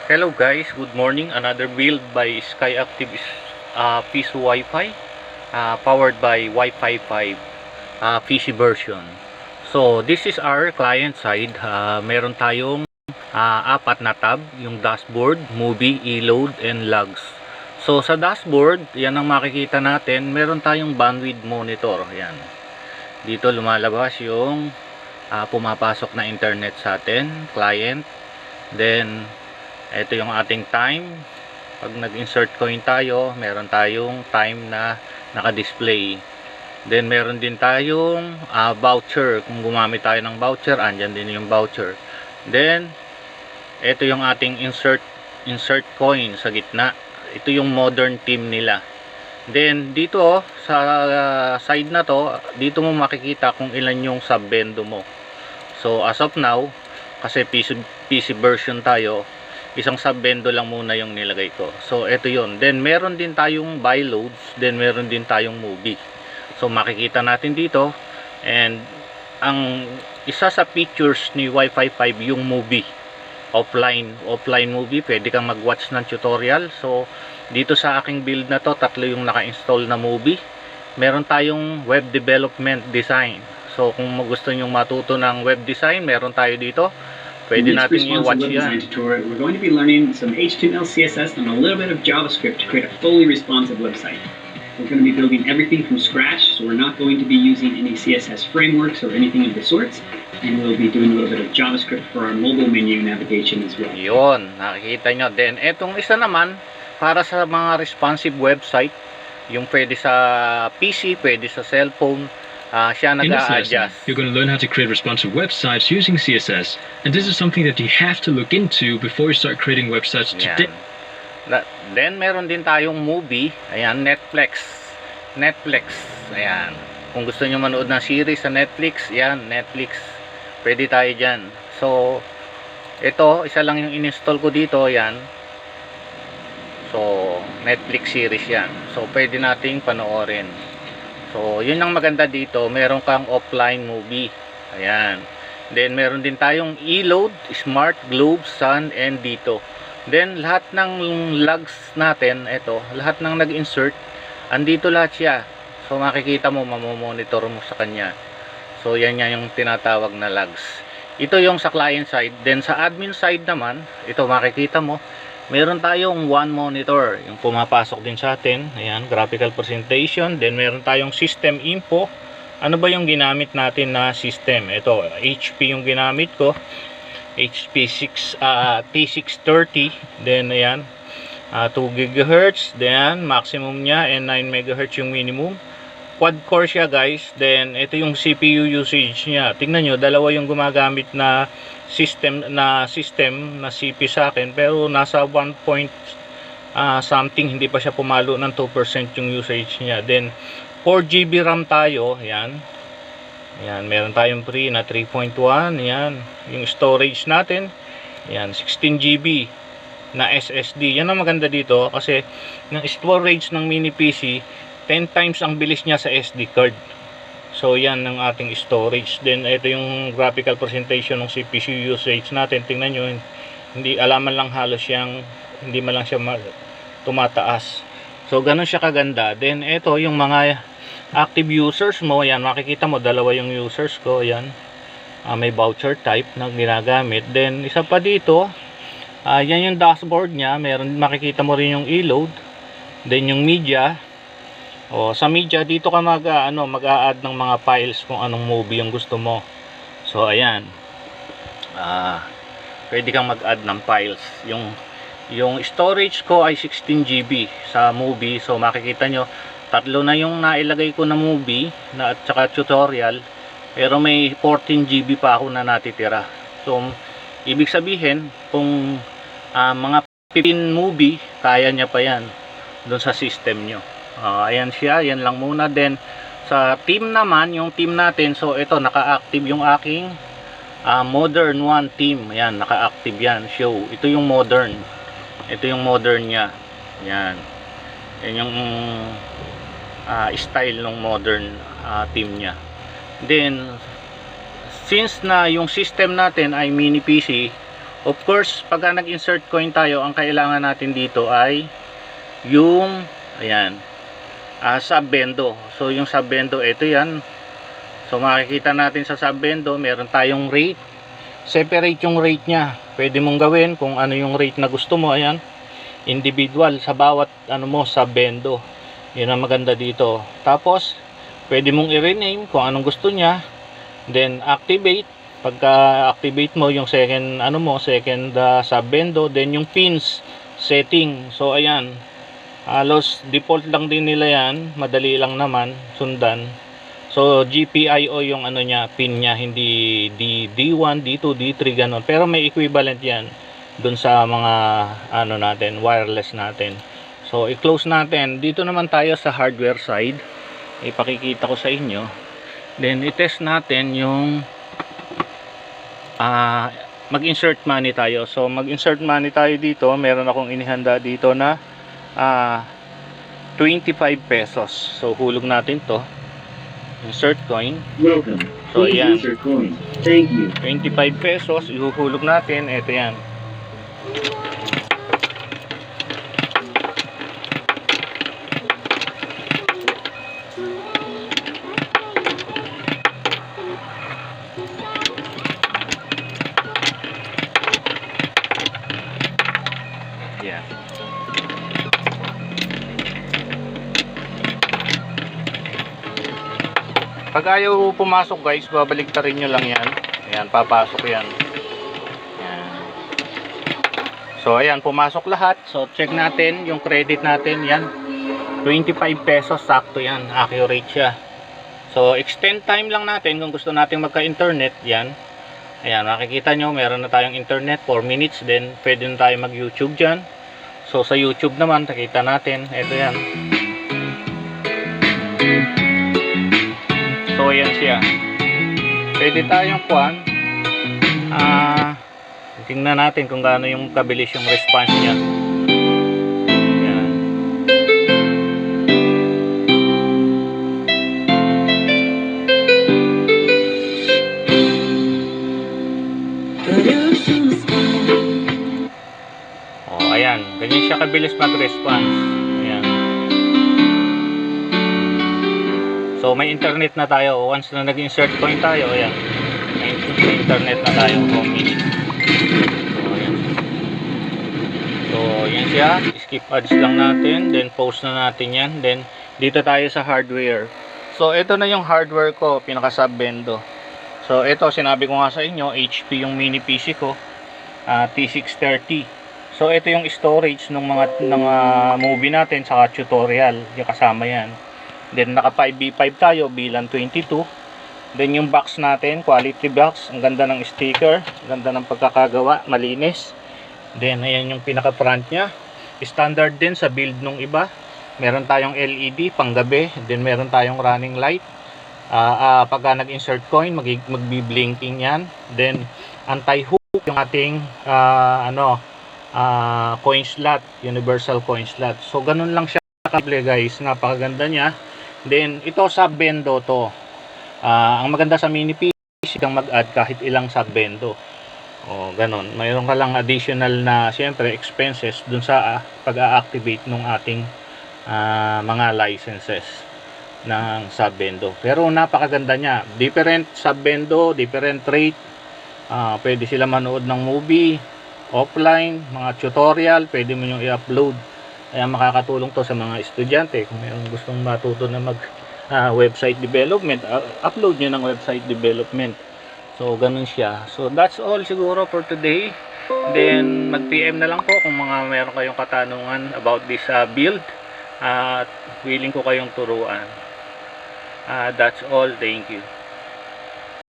Hello guys, good morning. Another build by SkyActiv Piso Wi-Fi, powered by Wi-Fi 5 PC version. So this is our client side. Meron tayong apat na tab, yung dashboard, movie, e-load, and logs. So sa dashboard, yan ang makikita natin. Meron tayong bandwidth monitor. Yan. Dito lumalabas yung pumapasok na internet sa atin, client. Then ito yung ating time. Pag nag-insert coin tayo, meron tayong time na naka-display. Then meron din tayong voucher. Kung gumamit tayo ng voucher, andyan din yung voucher. Then ito yung ating insert coin sa gitna. Ito yung modern theme nila. Then dito sa side na to, dito mo makikita kung ilan yung sub-bendo mo. So as of now, kasi PC version tayo, isang sub-bendo lang muna yung nilagay ko. So ito yun. Then meron din tayong buy loads, then meron din tayong movie. So makikita natin dito, and ang isa sa features ni Wi-Fi 5 yung movie. Offline movie, pwede kang mag-watch ng tutorial. So dito sa aking build na to, tatlo yung naka-install na movie. Meron tayong web development design. So kung gusto nyo matuto ng web design, meron tayo dito. Pwede natin i-watch yan. Tutorial, we're going to be learning some HTML, CSS, and a little bit of JavaScript to create a fully responsive website. We're going to be building everything from scratch, so we're not going to be using any CSS frameworks or anything of the sorts, and we'll be doing a little bit of JavaScript for our mobile menu navigation as well. Yun, nakikita nyo. Then, etong isa naman, para sa mga responsive website, yung pwede sa PC, pwede sa cellphone, siya nag-a-adjust. You're going to learn how to create responsive websites using CSS, and this is something that you have to look into before you start creating websites today. Then meron din tayong movie, ayan, Netflix. Ayan. Kung gusto niyo manood ng series sa Netflix, ayan, Netflix. Pwede tayo diyan. So ito, isa lang yung in-install ko dito, ayan. So Netflix series 'yan. So pwede nating panoorin. So, yun ang maganda dito. Meron kang offline movie. Ayan. Then, meron din tayong e-load, smart, globe, sun, and dito. Then, lahat ng logs natin, ito, lahat ng nag-insert, andito lahat siya. So, makikita mo, mamomonitor mo sa kanya. So, yan yung tinatawag na logs. Ito yung sa client side. Then, sa admin side naman, ito makikita mo, meron tayong one monitor, yung pumapasok din sa atin. Ayan, graphical presentation. Then meron tayong system info. Ano ba yung ginamit natin na system? Ito, HP yung ginamit ko. HP T630. Then ayan, 2 GHz. Then maximum niya, and 9 MHz yung minimum. Quad core siya guys. Then ito yung CPU usage niya. Tingnan nyo, dalawa yung gumagamit na system na CPU sa akin, pero nasa 1 point something, hindi pa siya pumalo ng 2% yung usage niya. Then 4GB RAM tayo. Ayan, meron tayong free na 3.1. Ayan, yung storage natin, ayan, 16GB na SSD. Yan ang maganda dito, kasi ng storage ng mini PC 10 times ang bilis niya sa SD card. So yan ang ating storage. Then ito yung graphical presentation ng CPU usage natin. Tingnan nyo, hindi alaman lang halos yang, hindi man lang siya tumataas. So ganun siya kaganda. Then ito yung mga active users mo. Yan, makikita mo, dalawa yung users ko. Yan, may voucher type na ginagamit. Then isa pa dito, yan yung dashboard nya. Meron, makikita mo rin yung e-load. Then yung media. O, sa media, dito ka mag-a-add ng mga files kung anong movie yung gusto mo. So, ayan. Pwede kang mag-add ng files. Yung storage ko ay 16GB sa movie. So, makikita nyo, tatlo na yung nailagay ko na movie at saka tutorial. Pero may 14GB pa ako na natitira. So, ibig sabihin, kung mga 15 movie, kaya niya pa yan doon sa system nyo. Ayan siya, yan lang muna. Then sa team naman, yung team natin, so ito naka-active yung aking modern one team. Ayan, naka-active yan, show. Ito yung modern nya. Yan yung style ng modern team nya. Then since na yung system natin ay mini PC, Of course, pagka nag-insert coin tayo, ang kailangan natin dito ay yung, ayan, subbendo. So, yung subbendo, ito yan. So, makikita natin sa subbendo, meron tayong rate. Separate yung rate niya. Pwede mong gawin kung ano yung rate na gusto mo. Ayan, individual sa bawat ano mo, subbendo. Yun ang maganda dito. Tapos, pwede mong i-rename kung anong gusto niya. Then, activate. Pagka-activate mo yung second ano mo, second subbendo, then yung pins setting. So ayan, halos default lang din nila yan, madali lang naman sundan. So GPIO yung ano niya, pin niya, hindi D1, D2, D3 ganon. Pero may equivalent yan dun sa mga ano natin, wireless natin. So i-close natin. Dito naman tayo sa hardware side. Ipakikita ko sa inyo. Then i-test natin yung mag-insert money tayo. So mag-insert money tayo dito. Meron akong inihanda dito na 25 pesos. So hulog natin to. Insert coin. Welcome. So Please ayan, insert coin. Thank you. 25 pesos. Ihuhulog natin. Ito yan. Yan. Pag ayaw pumasok guys, babaliktarin nyo lang yan. Ayan, papasok yan. Ayan. So ayan, pumasok lahat. So check natin yung credit natin. Yan, 25 pesos, sakto yan, accurate siya. So extend time lang natin kung gusto natin magka-internet. Yan. Ayan, makikita nyo, meron na tayong internet 4 minutes. Then pwede na tayo mag-YouTube dyan. So sa YouTube naman, nakita natin, ito yan. So yan siya. Pwede tayong tingnan natin kung gaano yung kabilis yung response niya. Yan. Oh, ayan. Ganyan siya kabilis mag-response. Ayan. So may internet na tayo. Once na nag-insert coin tayo, ayan, may internet na tayo. 4 minutes. So ayan. So yan siya. Skip ads lang natin. Then post na natin yan. Then dito tayo sa hardware. So ito na yung hardware ko. Pinaka-subbendo. So ito, sinabi ko nga sa inyo, HP yung mini PC ko. T630. So ito yung storage ng mga movie natin saka tutorial, yung kasama yan. Then naka 5B5 tayo, bilang 22. Then yung box natin, quality box, ang ganda ng sticker, ang ganda ng pagkakagawa, malinis. Then ayan yung pinaka front nya. Standard din sa build nung iba. Meron tayong LED panggabi, then meron tayong running light. Pagka nag-insert coin, magbi-blinking yan. Then anti-hook yung ating coin slot, universal coin slot. So ganun lang siya kable guys, napakaganda niya. Then ito subbendo to. Ang maganda sa mini PC kang mag-add kahit ilang subbendo. O ganun, mayroon ka lang additional na siyempre expenses dun sa pag-a-activate ng ating mga licenses ng subbendo. Pero napakaganda niya. Different subbendo, different rate. Pwede sila manood ng movie offline, mga tutorial, pwede mo yung i-upload. Kaya makakatulong to sa mga estudyante kung mayroong gustong matuto na mag website development, upload nyo ng website development. So ganun siya. So that's all siguro for today. Then mag-PM na lang po kung meron kayong katanungan about this build. Willing ko kayong turuan. That's all. Thank you.